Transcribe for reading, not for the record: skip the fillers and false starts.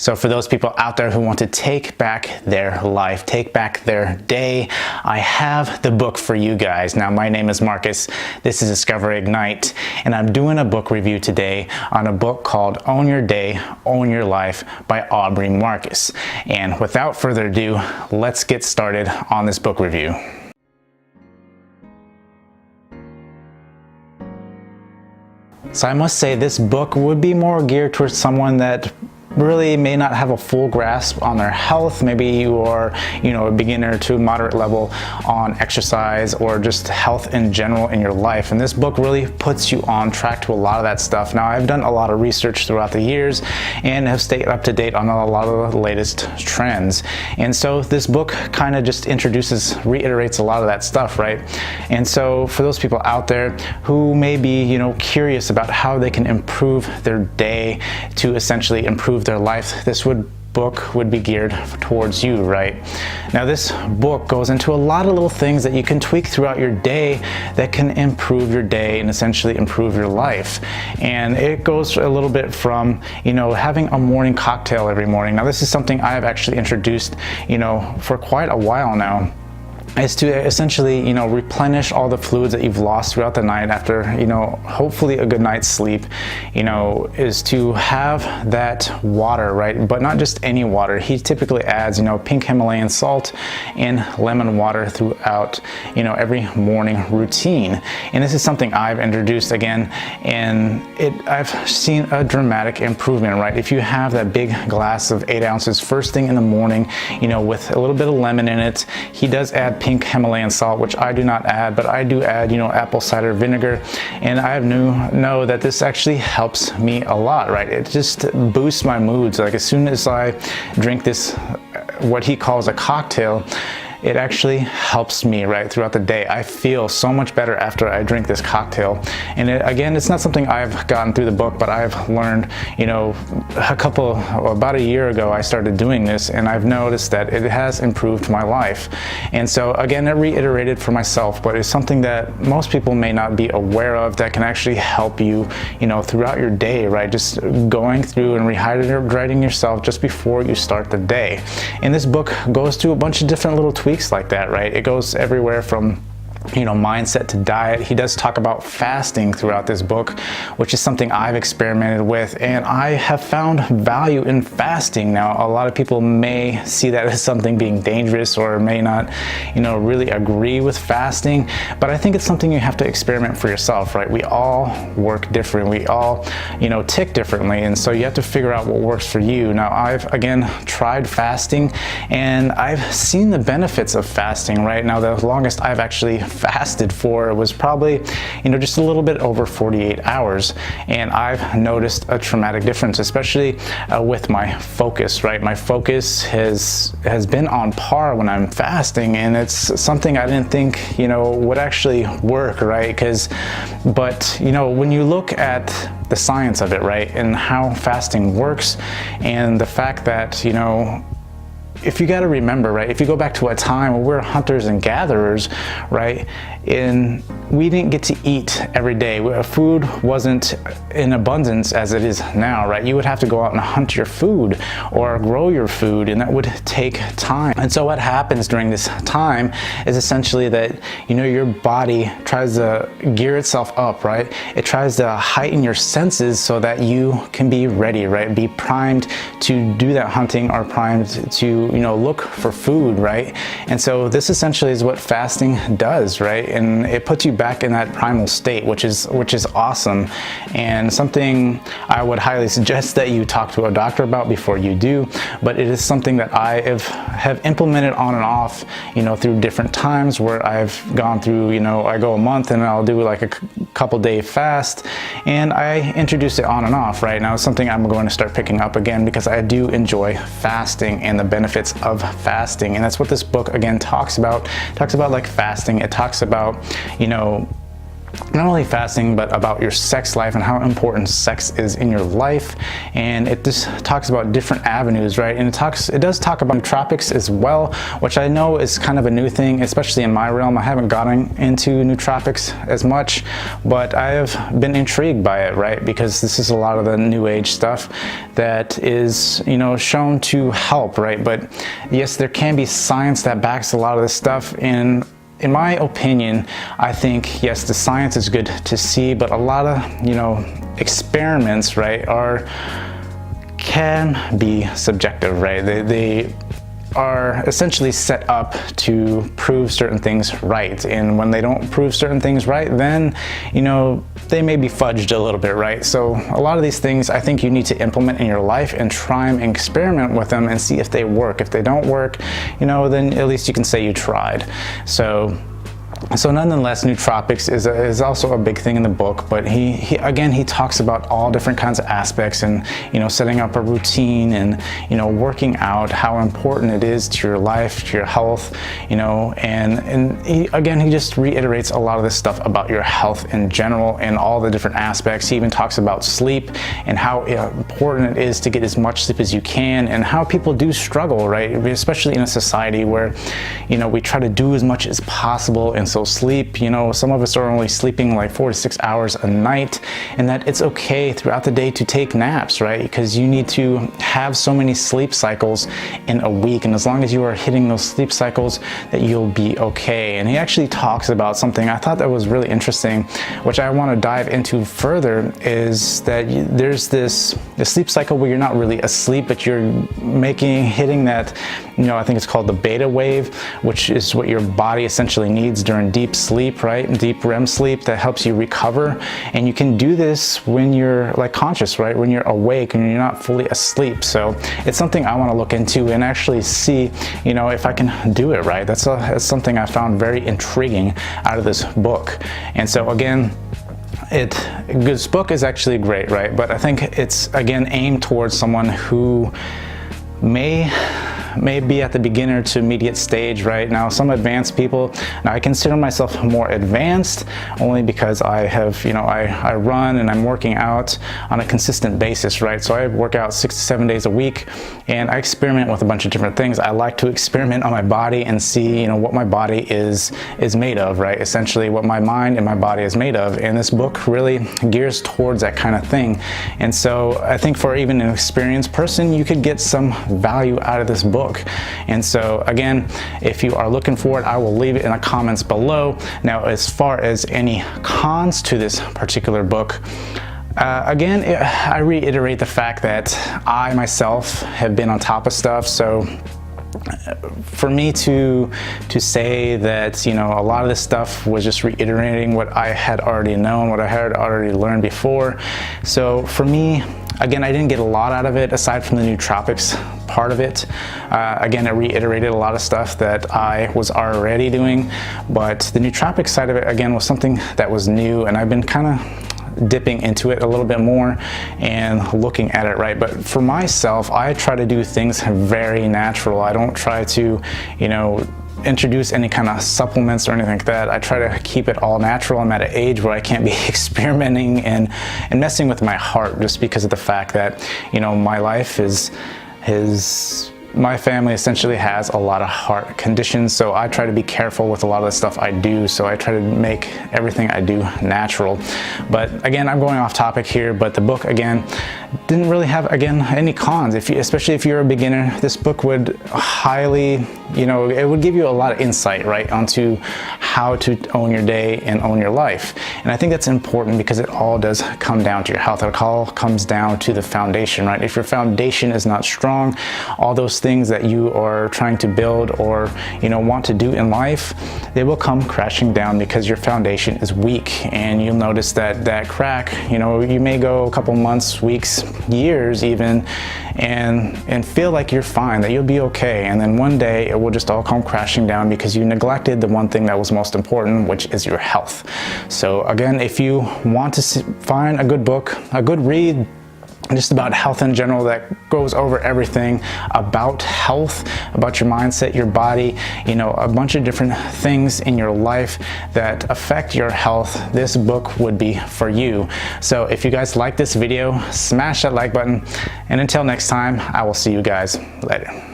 So for those people out there who want to take back their life, take back their day, I have the book for you guys. Now, my name is Marcus. This is Discover Ignite, and I'm doing a book review today on a book called Own Your Day, Own Your Life by Aubrey Marcus. And without further ado, let's get started on this book review. So I must say this book would be more geared towards someone that really may not have a full grasp on their health. Maybe you are, a beginner to moderate level on exercise or just health in general in your life. And this book really puts you on track to a lot of that stuff. Now, I've done a lot of research throughout the years and have stayed up to date on a lot of the latest trends. And so this book kind of just reiterates a lot of that stuff, right? And so for those people out there who may be, curious about how they can improve their day to essentially improve their life, this book would be geared towards you, right? Now, this book goes into a lot of little things that you can tweak throughout your day that can improve your day and essentially improve your life. And it goes a little bit from, having a morning cocktail every morning. Now, this is something I have actually introduced, for quite a while now, is to essentially, replenish all the fluids that you've lost throughout the night after, hopefully a good night's sleep, is to have that water, right? But not just any water. He typically adds, pink Himalayan salt and lemon water throughout, every morning routine. And this is something I've introduced again, and I've seen a dramatic improvement, right? If you have that big glass of 8 ounces first thing in the morning, with a little bit of lemon in it, he does add pink Himalayan salt, which I do not add, but I do add, apple cider vinegar. And I know that this actually helps me a lot, right? It just boosts my moods. Like as soon as I drink this, what he calls a cocktail, it actually helps me right throughout the day. I feel so much better after I drink this cocktail. And again, it's not something I've gotten through the book, but I've learned, about a year ago, I started doing this, and I've noticed that it has improved my life. And so again, I reiterated for myself, but it's something that most people may not be aware of that can actually help you, throughout your day, right? Just going through and rehydrating yourself just before you start the day. And this book goes through a bunch of different little tweaks like that, right? It goes everywhere from mindset to diet. He does talk about fasting throughout this book, which is something I've experimented with, and I have found value in fasting. Now, a lot of people may see that as something being dangerous or may not, really agree with fasting, but I think it's something you have to experiment for yourself, right? We all work different. We all, tick differently, and so you have to figure out what works for you. Now, I've, again, tried fasting, and I've seen the benefits of fasting, right? Now, the longest I've actually fasted for was probably, just a little bit over 48 hours. And I've noticed a traumatic difference, especially with my focus, right? My focus has been on par when I'm fasting, and it's something I didn't think, would actually work, right? But when you look at the science of it, right, and how fasting works, and the fact that, if you got to remember, right, if you go back to a time where we're hunters and gatherers, right, and we didn't get to eat every day. Food wasn't in abundance as it is now, right? You would have to go out and hunt your food or grow your food, and that would take time. And so what happens during this time is essentially that, your body tries to gear itself up, right? It tries to heighten your senses so that you can be ready, right? Be primed to do that hunting or primed to, look for food, right? And so this essentially is what fasting does, right? And it puts you back in that primal state, which is awesome, and something I would highly suggest that you talk to a doctor about before you do. But it is something that I have implemented on and off, through different times where I've gone through, I go a month and I'll do like a couple day fast, and I introduce it on and off. Right now, it's something I'm going to start picking up again because I do enjoy fasting and the benefits of fasting, and that's what this book again talks about. It talks about like fasting. It talks about, not only fasting, but about your sex life and how important sex is in your life. And it just talks about different avenues, right? And it does talk about nootropics as well, which I know is kind of a new thing, especially in my realm. I haven't gotten into nootropics as much, but I have been intrigued by it, right? Because this is a lot of the new age stuff that is, you know, shown to help, right? But yes, there can be science that backs a lot of this stuff. And in my opinion, I think, yes, the science is good to see, but a lot of, you know, experiments, right, can be subjective, right? They are essentially set up to prove certain things right. And when they don't prove certain things right, then, you know, they may be fudged a little bit, right? So a lot of these things I think you need to implement in your life and try and experiment with them and see if they work. If they don't work, you know, then at least you can say you tried. So nonetheless, nootropics is also a big thing in the book, but he talks about all different kinds of aspects and, you know, setting up a routine and, you know, working out, how important it is to your life, to your health, you know, and he just reiterates a lot of this stuff about your health in general and all the different aspects. He even talks about sleep and how important it is to get as much sleep as you can, and how people do struggle, right? Especially in a society where, you know, we try to do as much as possible. And so sleep, you know, some of us are only sleeping like 4 to 6 hours a night, and that it's okay throughout the day to take naps, right? Because you need to have so many sleep cycles in a week, and as long as you are hitting those sleep cycles, that you'll be okay. And he actually talks about something I thought that was really interesting, which I want to dive into further, is that there's this sleep cycle where you're not really asleep, but you're hitting that, you know, I think it's called the beta wave, which is what your body essentially needs during deep sleep, right? Deep REM sleep that helps you recover. And you can do this when you're like conscious, right? When you're awake and you're not fully asleep. So it's something I want to look into and actually see, you know, if I can do it right. That's something I found very intriguing out of this book. And so again, this book is actually great, right? But I think it's, again, aimed towards someone who may be at the beginner to immediate stage right now. Some advanced people, now I consider myself more advanced only because I have, you know, I run and I'm working out on a consistent basis, right? So I work out 6 to 7 days a week, and I experiment with a bunch of different things. I like to experiment on my body and see, you know, what my body is made of, right? Essentially what my mind and my body is made of. And this book really gears towards that kind of thing. And so I think for even an experienced person, you could get some value out of this book. And so again, if you are looking for it, I will leave it in the comments below. Now, as far as any cons to this particular book, again, I reiterate the fact that I myself have been on top of stuff. So for me to say that, you know, a lot of this stuff was just reiterating what I had already known, what I had already learned before. So for me, again, I didn't get a lot out of it aside from the nootropics part of it. Again, it reiterated a lot of stuff that I was already doing, but the nootropic side of it, again, was something that was new, and I've been kind of dipping into it a little bit more and looking at it, right? But for myself, I try to do things very natural. I don't try to, you know, introduce any kind of supplements or anything like that. I try to keep it all natural. I'm at an age where I can't be experimenting and messing with my heart, just because of the fact that, you know, my life my family essentially has a lot of heart conditions, so I try to be careful with a lot of the stuff I do. So I try to make everything I do natural. But again, I'm going off topic here, but the book, again, didn't really have, again, any cons. Especially if you're a beginner, this book would highly, you know, it would give you a lot of insight, right, onto how to own your day and own your life. And I think that's important because it all does come down to your health. It all comes down to the foundation, right? If your foundation is not strong, all those things that you are trying to build or, you know, want to do in life, they will come crashing down because your foundation is weak. And you'll notice that crack, you know, you may go a couple months, weeks, years even, and feel like you're fine, that you'll be okay. And then one day it will just all come crashing down because you neglected the one thing that was most important, which is your health. So again, if you want to find a good book, a good read, just about health in general, that goes over everything about health, about your mindset, your body, you know, a bunch of different things in your life that affect your health, this book would be for you. So if you guys like this video, smash that like button, and until next time, I will see you guys later.